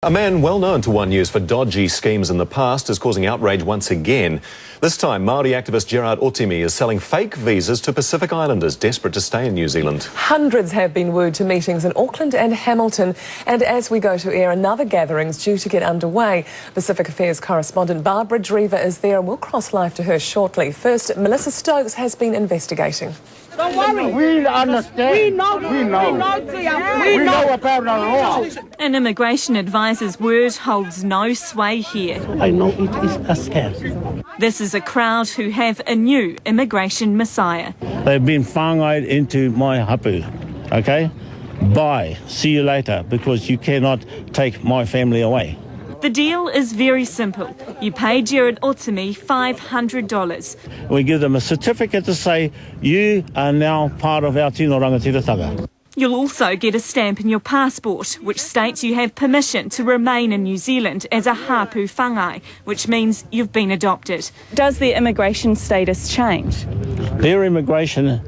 A man well known to One News for dodgy schemes in the past is causing outrage once again. This time, Māori activist Gerard Otimi is selling fake visas to Pacific Islanders desperate to stay in New Zealand. Hundreds have been wooed to meetings in Auckland and Hamilton. And as we go to air, another gathering's due to get underway. Pacific Affairs correspondent Barbara Drever is there and we'll cross live to her shortly. First, Melissa Stokes has been investigating. Don't worry. We understand. We know about the law. An immigration advisor's word holds no sway here. I know it is a scam. This is a crowd who have a new immigration messiah. They've been whāngai into my hapu, okay? Bye. See you later, because you cannot take my family away. The deal is very simple. You pay Gerard Otimi $500. We give them a certificate to say, you are now part of our tino rangatiratanga. You'll also get a stamp in your passport, which states you have permission to remain in New Zealand as a hapu whāngai, which means you've been adopted. Does their immigration status change? Their immigration,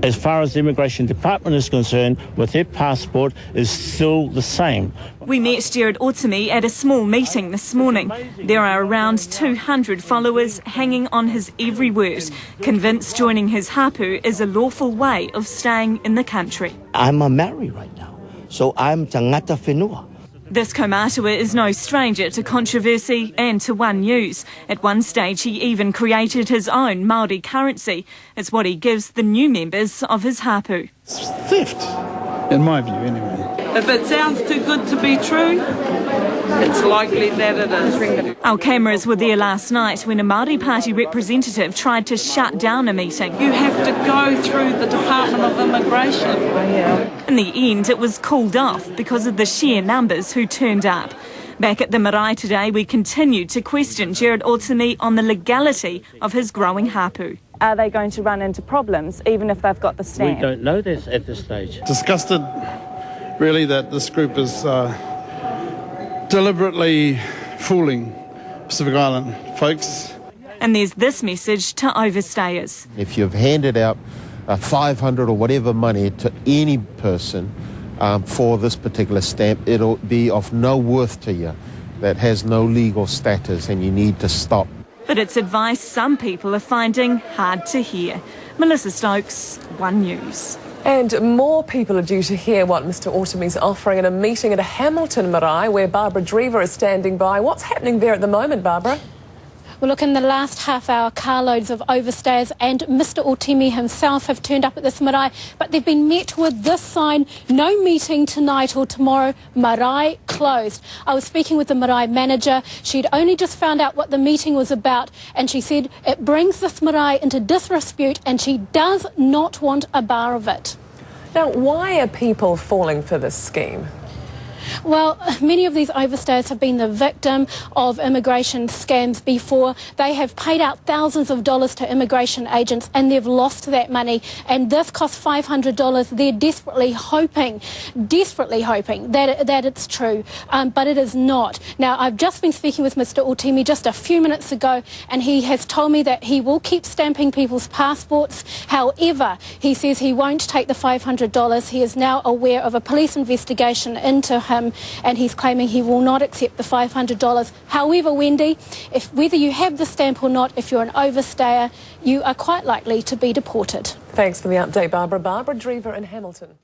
as far as the Immigration Department is concerned, with their passport is still the same. We met Gerard Otimi at a small meeting this morning. There are around 200 followers hanging on his every word, convinced joining his hapu is a lawful way of staying in the country. I'm a Maori right now, so I'm tangata whenua. This kaumātua is no stranger to controversy and to One News. At one stage, he even created his own Māori currency. It's what he gives the new members of his hapu. It's theft, in my view, anyway. If it sounds too good to be true, it's likely that it is. Our cameras were there last night when a Māori Party representative tried to shut down a meeting. You have to go through the Department of Immigration. In the end, it was called off because of the sheer numbers who turned up. Back at the marae today, we continued to question Gerard Otimi on the legality of his growing hapu. Are they going to run into problems, even if they've got the stamp? We don't know this at this stage. Disgusted, really, that this group is deliberately fooling Pacific Island folks. And there's this message to overstayers. If you've handed out 500 or whatever money to any person for this particular stamp, it'll be of no worth to you. That has no legal status and you need to stop. But it's advice some people are finding hard to hear. Melissa Stokes, One News. And more people are due to hear what Mr Otimi's offering at a meeting at a Hamilton marae where Barbara Drever is standing by. What's happening there at the moment, Barbara? Well, look, in the last half hour, carloads of overstayers and Mr Otimi himself have turned up at this marae, but they've been met with this sign: no meeting tonight or tomorrow, marae closed. I was speaking with the marae manager. She'd only just found out what the meeting was about, and she said it brings this marae into disrepute and she does not want a bar of it. Now, why are people falling for this scheme? Well, many of these overstayers have been the victim of immigration scams before. They have paid out thousands of dollars to immigration agents and they've lost that money. And this costs $500. They're desperately hoping that it's true, but it is not. Now, I've just been speaking with Mr Otimi just a few minutes ago and he has told me that he will keep stamping people's passports. However, he says he won't take the $500. He is now aware of a police investigation into him and he's claiming he will not accept the $500. However, Wendy, whether you have the stamp or not, if you're an overstayer, you are quite likely to be deported. Thanks for the update, Barbara. Barbara Drever in Hamilton.